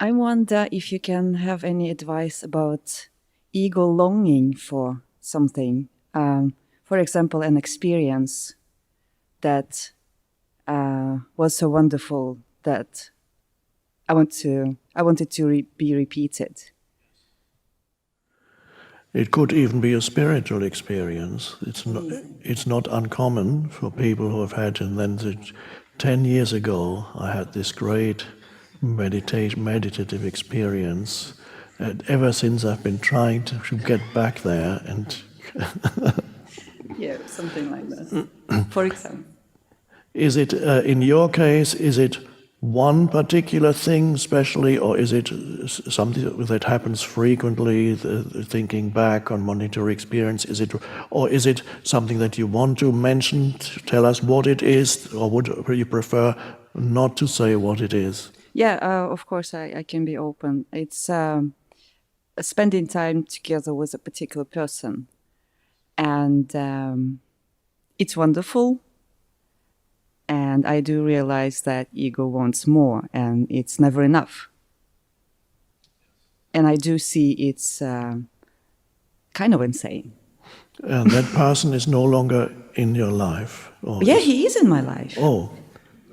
I wonder if you can have any advice about ego longing for something. For example, an experience that was so wonderful that I wanted to be repeated. It could even be a spiritual experience. It's not uncommon for people who have had, and then 10 years ago I had this great meditative experience, and ever since I've been trying to get back there, and Yeah, something like that. For example. Is it, in your case, is it one particular thing especially, or is it something that happens frequently, thinking back on wanting to experience? Or is it something that you want to mention, to tell us what it is, or would you prefer not to say what it is? Yeah, of course I can be open. It's spending time together with a particular person. And it's wonderful. And I do realize that ego wants more, and it's never enough. And I do see it's kind of insane. And that person is no longer in your life? Yeah, he is in my life. Oh,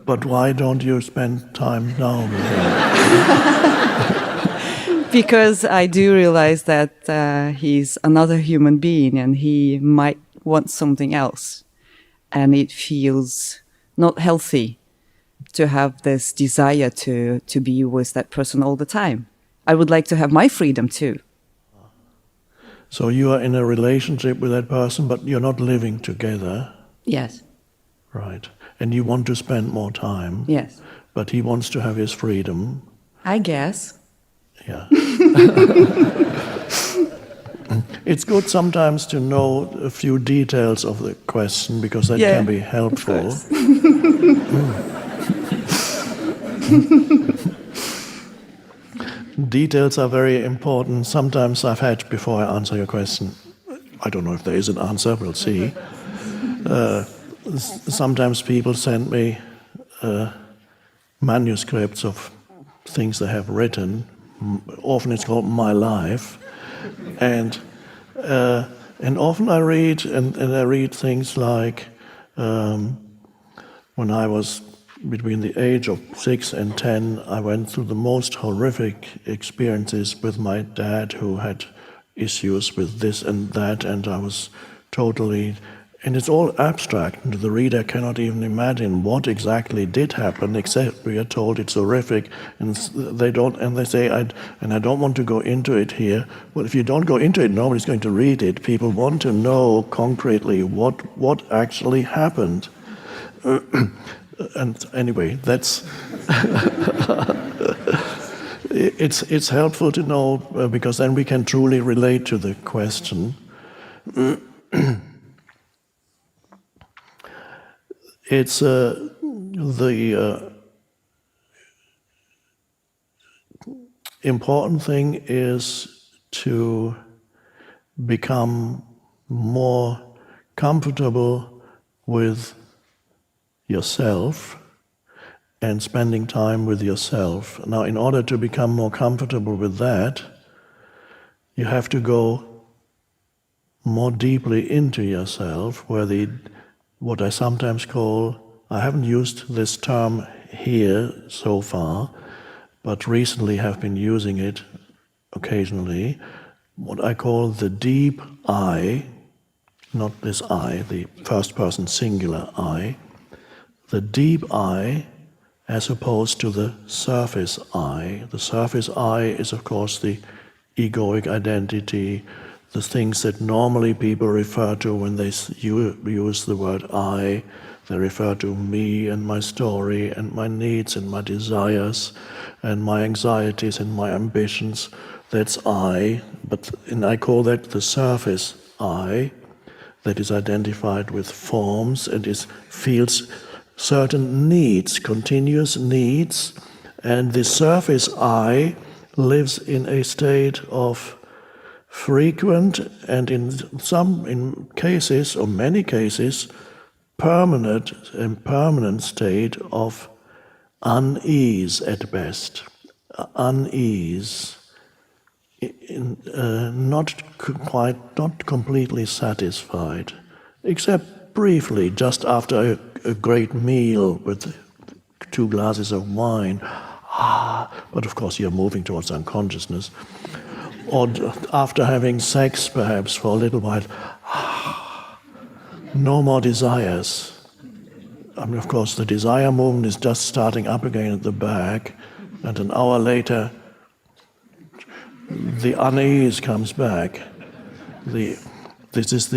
but why don't you spend time now with him? Because I do realize that he's another human being, and he might want something else. And it feels not healthy to have this desire to be with that person all the time. I would like to have my freedom too. So you are in a relationship with that person, but you're not living together. Yes. Right. And you want to spend more time. Yes. But he wants to have his freedom. I guess. Yeah. It's good sometimes to know a few details of the question, because that can be helpful. Details are very important. Sometimes I've had, before I answer your question, I don't know if there is an answer, we'll see. Sometimes people send me manuscripts of things they have written. Often it's called My Life. And often I read, and I read things like, when I was between the age of 6 and 10, I went through the most horrific experiences with my dad, who had issues with this and that, and I was totally... And it's all abstract, and the reader cannot even imagine what exactly did happen, except we are told it's horrific, and they say, I don't want to go into it here. Well, if you don't go into it, nobody's going to read it. People want to know concretely what actually happened. And anyway, that's it's helpful to know, because then we can truly relate to the question. It's the important thing is to become more comfortable with yourself and spending time with yourself. Now, in order to become more comfortable with that, you have to go more deeply into yourself, where what I sometimes call, I haven't used this term here so far, but recently have been using it occasionally, what I call the deep I, not this I, the first person singular I, the deep I as opposed to the surface I. The surface I is, of course, the egoic identity, the things that normally people refer to when they use the word I. They refer to me and my story and my needs and my desires and my anxieties and my ambitions. That's I, and I call that the surface I, that is identified with forms and feels certain needs, continuous needs, and the surface I lives in a state of frequent and in cases, or many cases, permanent state of unease at best. unease, not completely satisfied, except briefly, just after a great meal with 2 glasses of wine. But of course you're moving towards unconsciousness. Or after having sex, perhaps, for a little while, no more desires. I mean, of course, the desire movement is just starting up again at the back, and an hour later, the unease comes back. This is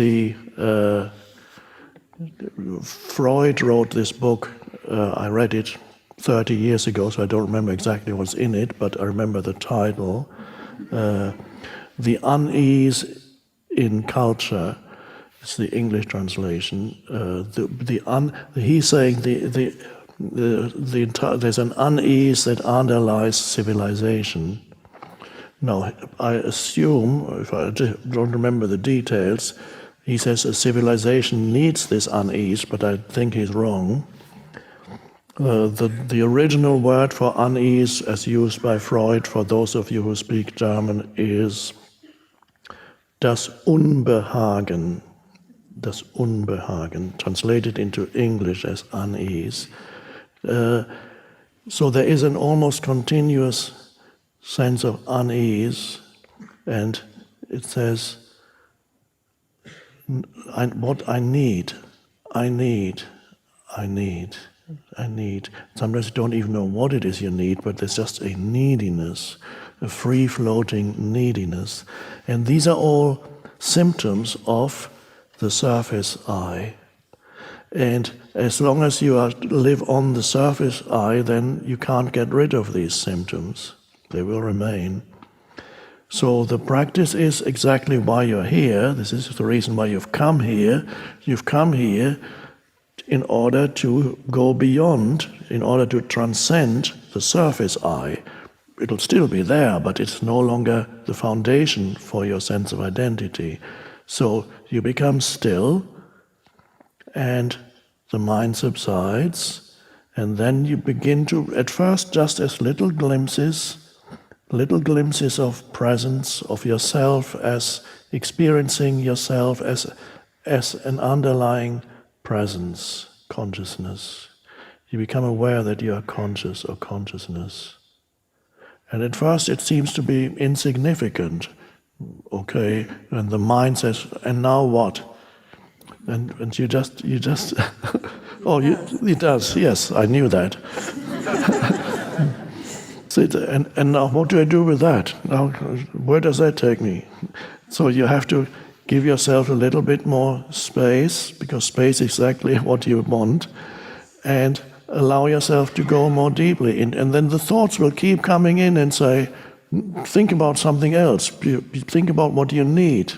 Freud wrote this book. I read it 30 years ago, so I don't remember exactly what's in it, but I remember the title. The Unease in Culture. It's the English translation. He's saying there's an unease that underlies civilization. Now, I assume, if I don't remember the details, he says a civilization needs this unease, but I think he's wrong. The original word for unease, as used by Freud, for those of you who speak German, is das Unbehagen. Das Unbehagen, translated into English as unease. So there is an almost continuous sense of unease, and it says, what I need. Sometimes you don't even know what it is you need, but there's just a neediness, a free-floating neediness. And these are all symptoms of the surface I. And as long as you live on the surface I, then you can't get rid of these symptoms. They will remain. So the practice is exactly why you're here. This is the reason why you've come here. You've come here in order to go beyond, in order to transcend the surface I. It'll still be there, but it's no longer the foundation for your sense of identity. So you become still, and the mind subsides, and then you begin to, at first, just as little glimpses of presence, of yourself, as experiencing yourself as an underlying presence, consciousness. You become aware that you are conscious or consciousness. And at first it seems to be insignificant, okay, and the mind says, and now what? And you just oh, it does, yes, I knew that. So and now what do I do with that? Now, where does that take me? So you have to give yourself a little bit more space, because space is exactly what you want, and allow yourself to go more deeply in. And then the thoughts will keep coming in and say, think about something else. Think about what you need.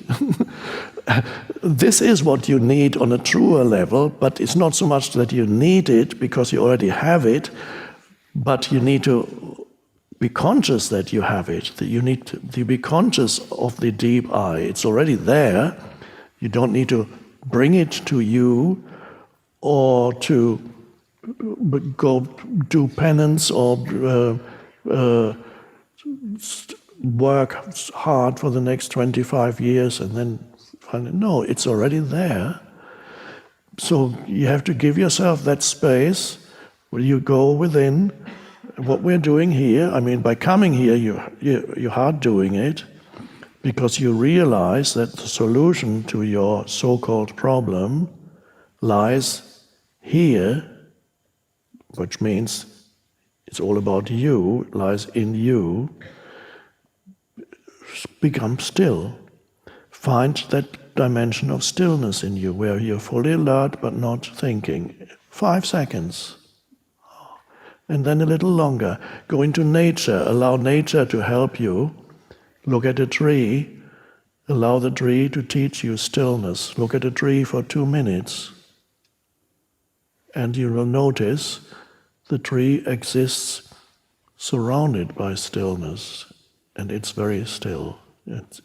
This is what you need on a truer level, but it's not so much that you need it because you already have it, but you need to be conscious that you have it, that you need to be conscious of the deep I. It's already there. You don't need to bring it to you or to go do penance or work hard for the next 25 years and then finally, no, it's already there. So you have to give yourself that space where you go within. What we're doing here, I mean, by coming here, you are doing it because you realize that the solution to your so-called problem lies here, which means it's all about you, lies in you. Become still. Find that dimension of stillness in you where you're fully alert but not thinking. 5 seconds. And then a little longer. Go into nature. Allow nature to help you. Look at a tree. Allow the tree to teach you stillness. Look at a tree for 2 minutes. And you will notice the tree exists surrounded by stillness. And it's very still.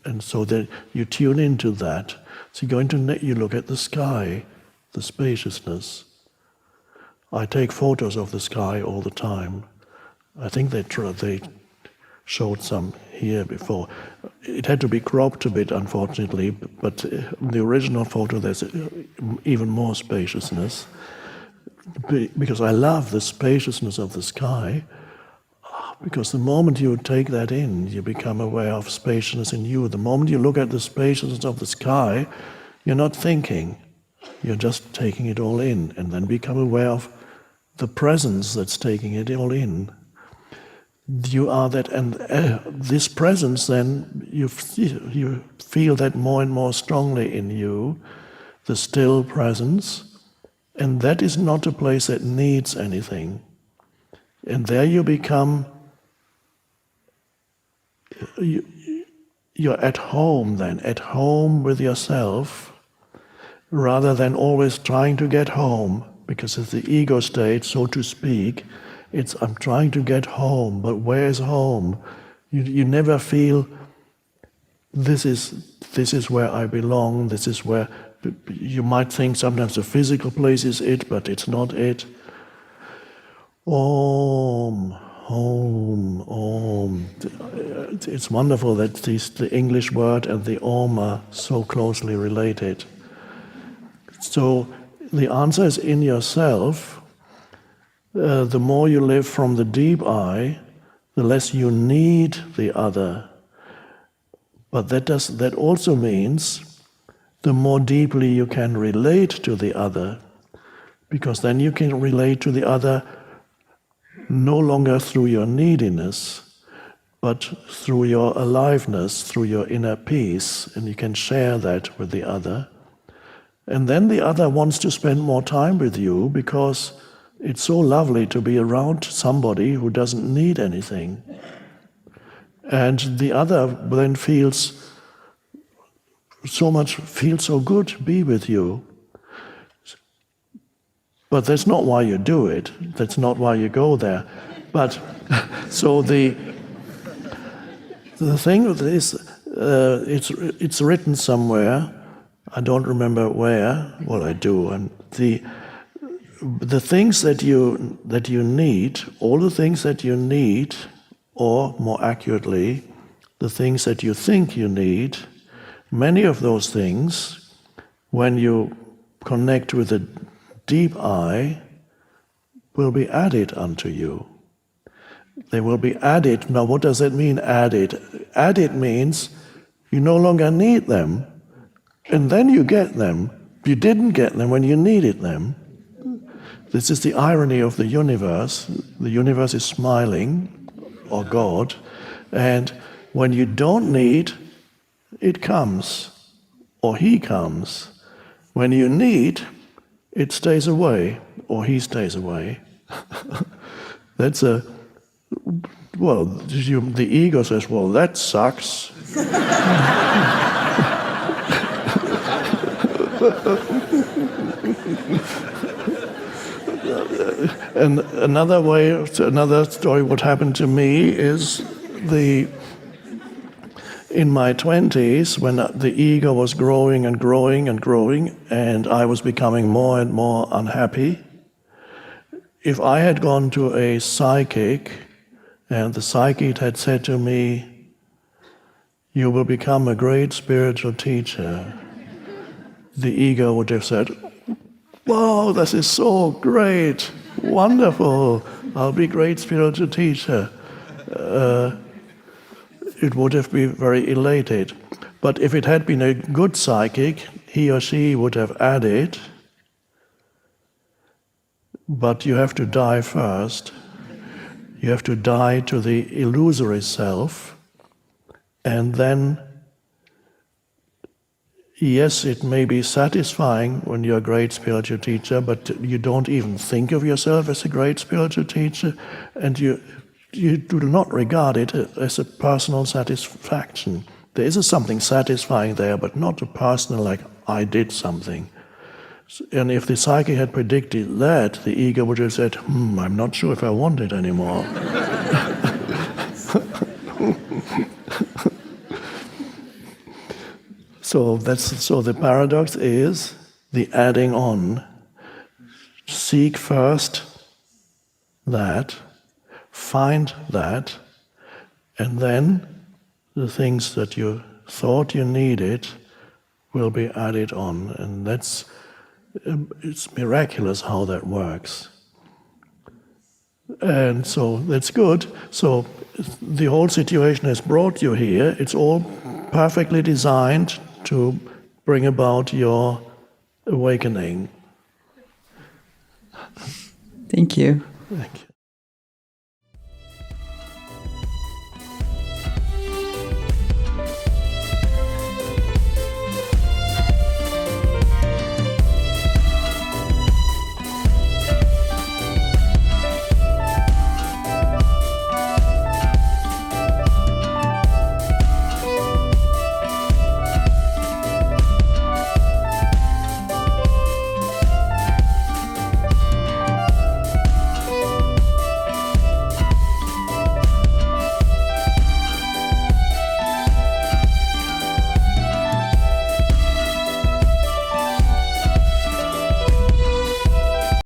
And so that you tune into that. So you go into you look at the sky, the spaciousness. I take photos of the sky all the time. I think they showed some here before. It had to be cropped a bit, unfortunately, but in the original photo there's even more spaciousness. Because I love the spaciousness of the sky, because the moment you take that in, you become aware of spaciousness in you. The moment you look at the spaciousness of the sky, you're not thinking, you're just taking it all in, and then become aware of the presence that's taking it all in. You are that, and this presence, then you feel that more and more strongly in you, the still presence, and that is not a place that needs anything. And there you become, you're at home then, at home with yourself, rather than always trying to get home, because it's the ego state, so to speak. It's, I'm trying to get home, but where is home? You never feel, this is where I belong, this is where, you might think sometimes the physical place is it, but it's not it. Om, Om, Om. It's wonderful that the English word and the Om are so closely related. So the answer is in yourself. The more you live from the deep I, the less you need the other. But that also means the more deeply you can relate to the other, because then you can relate to the other no longer through your neediness, but through your aliveness, through your inner peace, and you can share that with the other. And then the other wants to spend more time with you, because it's so lovely to be around somebody who doesn't need anything. And the other then feels so good to be with you. But that's not why you do it. That's not why you go there. But so the thing with this, it's written somewhere. I don't remember where. Well, I do. And the things that you need, all the things that you need, or more accurately, the things that you think you need, many of those things, when you connect with the deep I, will be added unto you. They will be added. Now, what does that mean, added? Added means you no longer need them, and then you get them. You didn't get them when you needed them. This is the irony of the universe. The universe is smiling, or God, and when you don't need, it comes, or He comes. When you need, it stays away, or He stays away. That's the ego says, well, that sucks. And another story, what happened to me is in my 20s, when the ego was growing and growing and growing, and I was becoming more and more unhappy, if I had gone to a psychic, and the psychic had said to me, you will become a great spiritual teacher, the ego would have said, wow, this is so great, wonderful, I'll be a great spiritual teacher. It would have been very elated. But if it had been a good psychic, he or she would have added, but you have to die first. You have to die to the illusory self, and then, yes, it may be satisfying when you're a great spiritual teacher, but you don't even think of yourself as a great spiritual teacher, and you do not regard it as a personal satisfaction. There is something satisfying there, but not a personal, like, I did something. And if the psyche had predicted that, the ego would have said, I'm not sure if I want it anymore. So the paradox is the adding on. Seek first that, find that, And then the things that you thought you needed will be added on, and it's miraculous how that works. And so that's good. So the whole situation has brought you here. It's all perfectly designed to bring about your awakening. Thank you. Thank you.